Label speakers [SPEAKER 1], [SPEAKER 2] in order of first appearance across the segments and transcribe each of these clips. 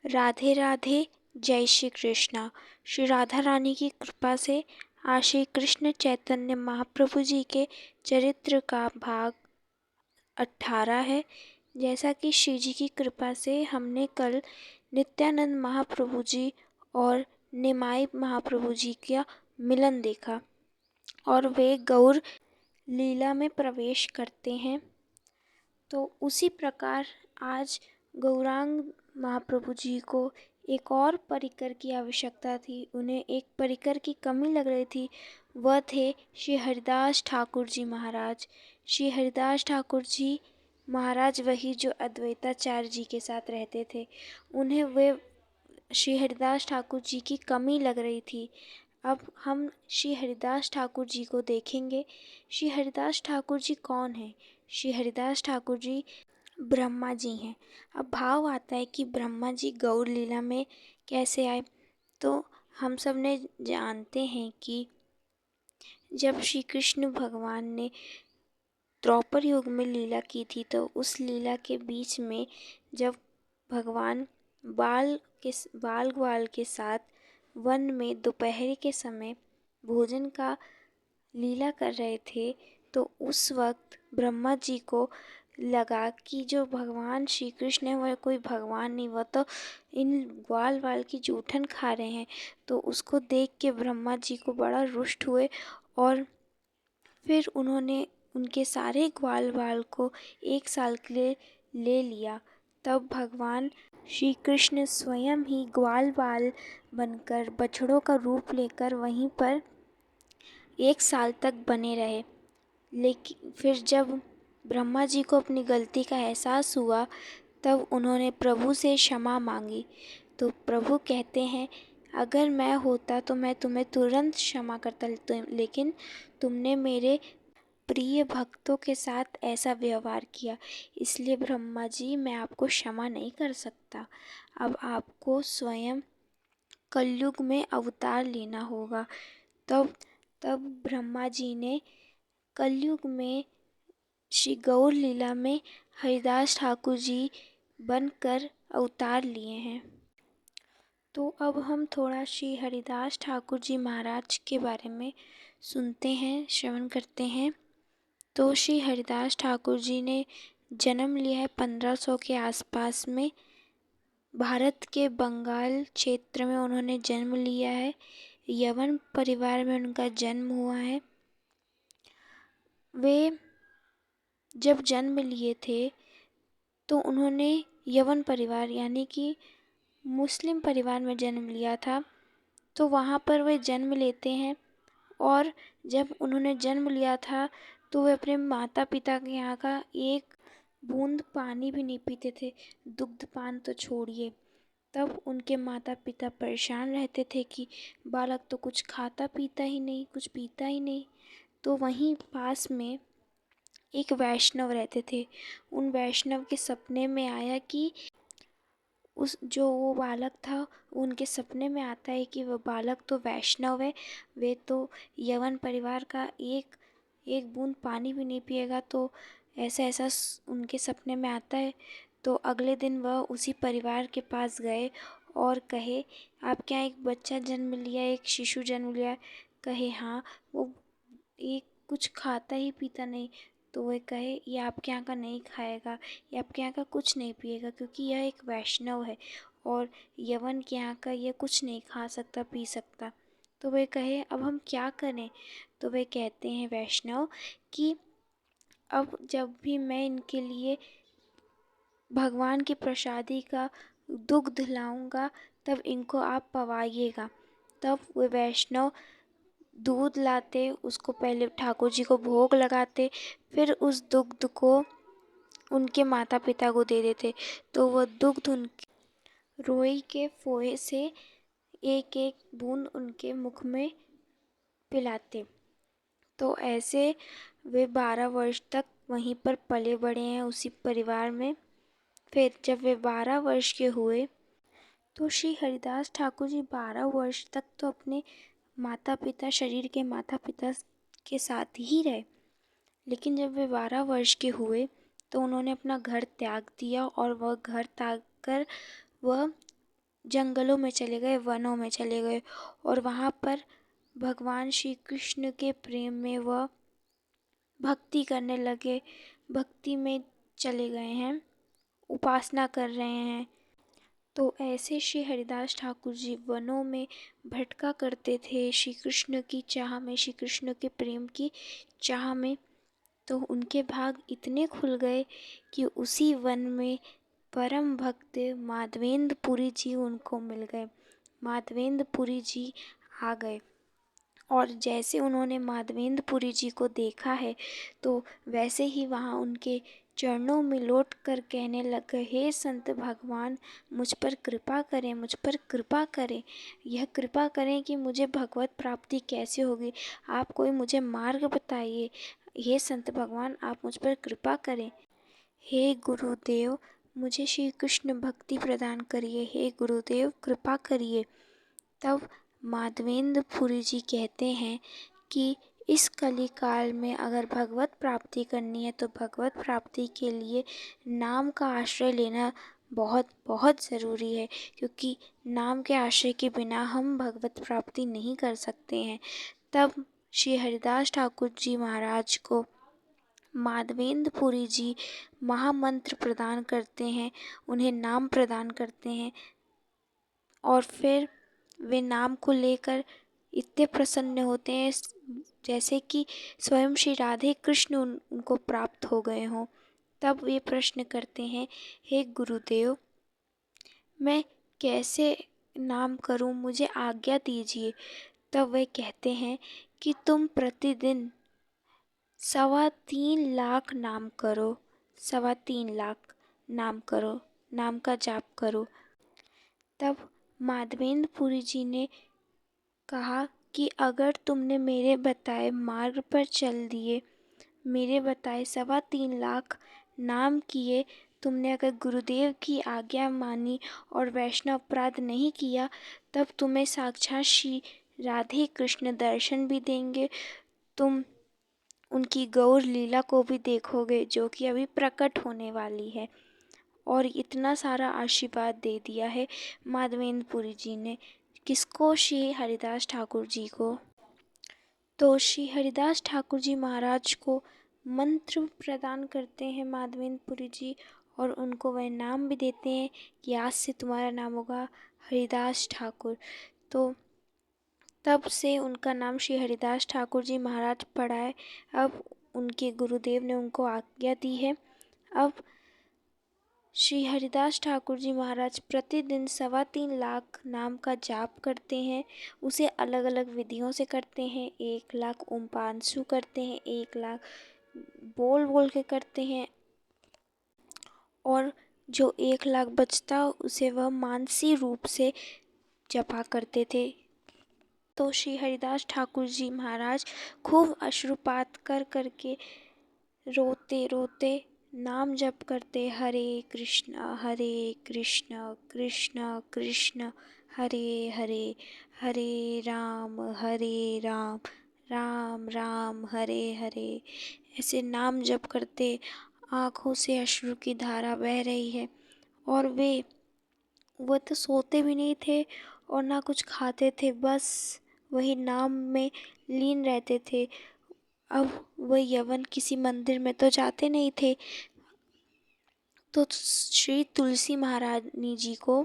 [SPEAKER 1] राधे राधे। जय श्री कृष्णा। श्री राधा रानी की कृपा से आज श्री कृष्ण चैतन्य महाप्रभु जी के चरित्र का भाग 18 है। जैसा कि श्री जी की कृपा से हमने कल नित्यानंद महाप्रभु जी और निमाई महाप्रभु जी का मिलन देखा और वे गौर लीला में प्रवेश करते हैं। तो उसी प्रकार आज गौरांग महाप्रभु जी को एक और परिकर की आवश्यकता थी। उन्हें एक परिकर की कमी लग रही थी, वह थे श्री हरिदास ठाकुर जी महाराज। श्री हरिदास ठाकुर जी महाराज वही जो अद्वैताचार्य जी के साथ रहते थे। उन्हें वे श्री हरिदास ठाकुर जी की कमी लग रही थी। अब हम श्री हरिदास ठाकुर जी को देखेंगे। श्री हरिदास ठाकुर जी कौन हैं? श्री हरिदास ठाकुर जी ब्रह्मा जी हैं। अब भाव आता है कि ब्रह्मा जी गौर लीला में कैसे आए। तो हम सब ने जानते हैं कि जब श्री कृष्ण भगवान ने द्वापर युग में लीला की थी, तो उस लीला के बीच में जब भगवान बाल ग्वाल के साथ वन में दोपहर के समय भोजन का लीला कर रहे थे, तो उस वक्त ब्रह्मा जी को लगा कि जो भगवान श्री कृष्ण है वह कोई भगवान नहीं, वह तो इन ग्वाल वाल की जूठन खा रहे हैं। तो उसको देख के ब्रह्मा जी को बड़ा रुष्ट हुए और फिर उन्होंने उनके सारे ग्वाल वाल को एक साल के लिए ले लिया। तब भगवान श्री कृष्ण स्वयं ही ग्वाल बाल बनकर बछड़ों का रूप लेकर वहीं पर एक साल तक बने रहे। लेकिन फिर जब ब्रह्मा जी को अपनी गलती का एहसास हुआ, तब उन्होंने प्रभु से क्षमा मांगी। तो प्रभु कहते हैं, अगर मैं होता तो मैं तुम्हें तुरंत क्षमा करता, लेकिन तुमने मेरे प्रिय भक्तों के साथ ऐसा व्यवहार किया, इसलिए ब्रह्मा जी मैं आपको क्षमा नहीं कर सकता। अब आपको स्वयं कलयुग में अवतार लेना होगा। तब तब ब्रह्मा जी ने कलयुग में श्री गौर लीला में हरिदास ठाकुर जी बनकर अवतार लिए हैं। तो अब हम थोड़ा श्री हरिदास ठाकुर जी महाराज के बारे में सुनते हैं, श्रवण करते हैं। तो श्री हरिदास ठाकुर जी ने जन्म लिया है 1500 के आसपास में। भारत के बंगाल क्षेत्र में उन्होंने जन्म लिया है। यवन परिवार में उनका जन्म हुआ है। वे जब जन्म लिए थे तो उन्होंने यवन परिवार यानी कि मुस्लिम परिवार में जन्म लिया था। तो वहाँ पर वे जन्म लेते हैं और जब उन्होंने जन्म लिया था तो वे अपने माता पिता के यहाँ का एक बूंद पानी भी नहीं पीते थे, दुग्ध पान तो छोड़िए। तब उनके माता पिता परेशान रहते थे कि बालक तो कुछ खाता पीता ही नहीं, कुछ पीता ही नहीं। तो वहीं पास में एक वैष्णव रहते थे। उन वैष्णव के सपने में आया कि उस जो वो बालक था, उनके सपने में आता है कि वह बालक तो वैष्णव है, वे तो यवन परिवार का एक एक बूंद पानी भी नहीं पिएगा। तो ऐसा ऐसा उनके सपने में आता है। तो अगले दिन वह उसी परिवार के पास गए और कहे, आपके यहाँ एक बच्चा जन्म लिया, एक शिशु जन्म लिया। कहे हाँ, वो एक कुछ खाता ही पीता नहीं। तो वे कहे, ये आपके यहाँ का नहीं खाएगा, ये आपके यहाँ का कुछ नहीं पिएगा, क्योंकि यह एक वैष्णव है और यवन के यहाँ का यह कुछ नहीं खा सकता पी सकता। तो वे कहे, अब हम क्या करें? तो वे कहते हैं वैष्णव कि अब जब भी मैं इनके लिए भगवान की प्रसादी का दुग्ध लाऊंगा, तब इनको आप पवाइएगा। तब वे वैष्णव दूध लाते, उसको पहले ठाकुर जी को भोग लगाते, फिर उस दुग्ध को उनके माता पिता को दे देते। तो वह दुग्ध उनके रोई के फोए से एक एक बूंद उनके मुख में पिलाते। तो ऐसे वे 12 वर्ष तक वहीं पर पले बड़े हैं, उसी परिवार में। फिर जब वे 12 वर्ष के हुए तो श्री हरिदास ठाकुर जी 12 वर्ष तक तो अपने माता पिता, शरीर के माता पिता के साथ ही रहे। लेकिन जब वे 12 वर्ष के हुए तो उन्होंने अपना घर त्याग दिया और वह घर त्याग कर वह जंगलों में चले गए, वनों में चले गए और वहाँ पर भगवान श्री कृष्ण के प्रेम में वह भक्ति करने लगे, भक्ति में चले गए हैं, उपासना कर रहे हैं। तो ऐसे श्री हरिदास ठाकुर जी वनों में भटका करते थे श्री कृष्ण की चाह में, श्री कृष्ण के प्रेम की चाह में। तो उनके भाग इतने खुल गए कि उसी वन में परम भक्त माधवेंद्र पुरी जी उनको मिल गए। माधवेंद्र पुरी जी आ गए और जैसे उन्होंने माधवेंद्र पुरी जी को देखा है तो वैसे ही वहाँ उनके चरणों में लौट कर कहने लगे, हे संत भगवान, मुझ पर कृपा करें, मुझ पर कृपा करें, यह कृपा करें कि मुझे भगवत प्राप्ति कैसे होगी, आप कोई मुझे मार्ग बताइए। हे संत भगवान, आप मुझ पर कृपा करें। हे गुरुदेव, मुझे श्री कृष्ण भक्ति प्रदान करिए। हे गुरुदेव, कृपा करिए। तब माधवेंद्र पुरी जी कहते हैं कि इस कली काल में अगर भगवत प्राप्ति करनी है तो भगवत प्राप्ति के लिए नाम का आश्रय लेना बहुत बहुत ज़रूरी है, क्योंकि नाम के आश्रय के बिना हम भगवत प्राप्ति नहीं कर सकते हैं। तब श्री हरिदास ठाकुर जी महाराज को माधवेंद्र पुरी जी महामंत्र प्रदान करते हैं, उन्हें नाम प्रदान करते हैं और फिर वे नाम को लेकर इतने प्रसन्न होते हैं जैसे कि स्वयं श्री राधे कृष्ण उनको प्राप्त हो गए हों। तब वे प्रश्न करते हैं, हे गुरुदेव, मैं कैसे नाम करूं, मुझे आज्ञा दीजिए। तब वे कहते हैं कि तुम प्रतिदिन 3.25 लाख नाम करो, 3.25 लाख नाम करो, नाम का जाप करो। तब माधवेंद्र पुरी जी ने कहा कि अगर तुमने मेरे बताए मार्ग पर चल दिए, मेरे बताए 3.25 लाख नाम किए, तुमने अगर गुरुदेव की आज्ञा मानी और वैष्णव अपराध नहीं किया, तब तुम्हें साक्षात श्री राधे कृष्ण दर्शन भी देंगे, तुम उनकी गौर लीला को भी देखोगे जो कि अभी प्रकट होने वाली है। और इतना सारा आशीर्वाद दे दिया है माधवेंद्र पुरी जी ने। किसको? श्री हरिदास ठाकुर जी को। तो श्री हरिदास ठाकुर जी महाराज को मंत्र प्रदान करते हैं माधवेंद्र पुरी जी और उनको वह नाम भी देते हैं कि आज से तुम्हारा नाम होगा हरिदास ठाकुर। तो तब से उनका नाम श्री हरिदास ठाकुर जी महाराज पड़ा है। अब उनके गुरुदेव ने उनको आज्ञा दी है। अब श्री हरिदास ठाकुर जी महाराज प्रतिदिन 3.25 लाख नाम का जाप करते हैं। उसे अलग अलग विधियों से करते हैं। 1 लाख ओम पांसु करते हैं, 1 लाख बोल बोल के करते हैं और जो 1 लाख बचता उसे वह मानसी रूप से जपा करते थे। तो श्री हरिदास ठाकुर जी महाराज खूब अश्रुपात कर करके रोते रोते नाम जप करते, हरे कृष्ण कृष्ण कृष्ण हरे हरे, हरे राम राम राम हरे हरे। ऐसे नाम जप करते आँखों से अश्रु की धारा बह रही है और वो तो सोते भी नहीं थे और ना कुछ खाते थे, बस वही नाम में लीन रहते थे। अब वह यवन किसी मंदिर में तो जाते नहीं थे। तो श्री तुलसी महारानी जी को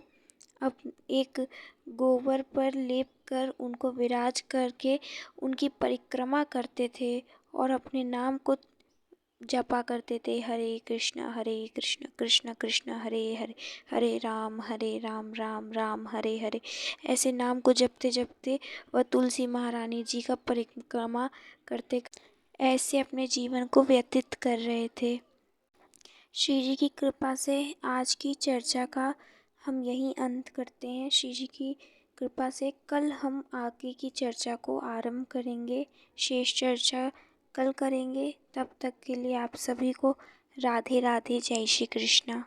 [SPEAKER 1] अब एक गोबर पर लेप कर उनको विराज करके उनकी परिक्रमा करते थे और अपने नाम को जपा करते थे, हरे कृष्ण कृष्ण कृष्ण हरे हरे, हरे राम राम राम हरे हरे। ऐसे नाम को जपते जपते वह तुलसी महारानी जी का परिक्रमा करते ऐसे अपने जीवन को व्यतीत कर रहे थे। श्री जी की कृपा से आज की चर्चा का हम यहीं अंत करते हैं। श्री जी की कृपा से कल हम आगे की चर्चा को आरंभ करेंगे, शेष चर्चा कल करेंगे। तब तक के लिए आप सभी को राधे राधे, जय श्री कृष्णा।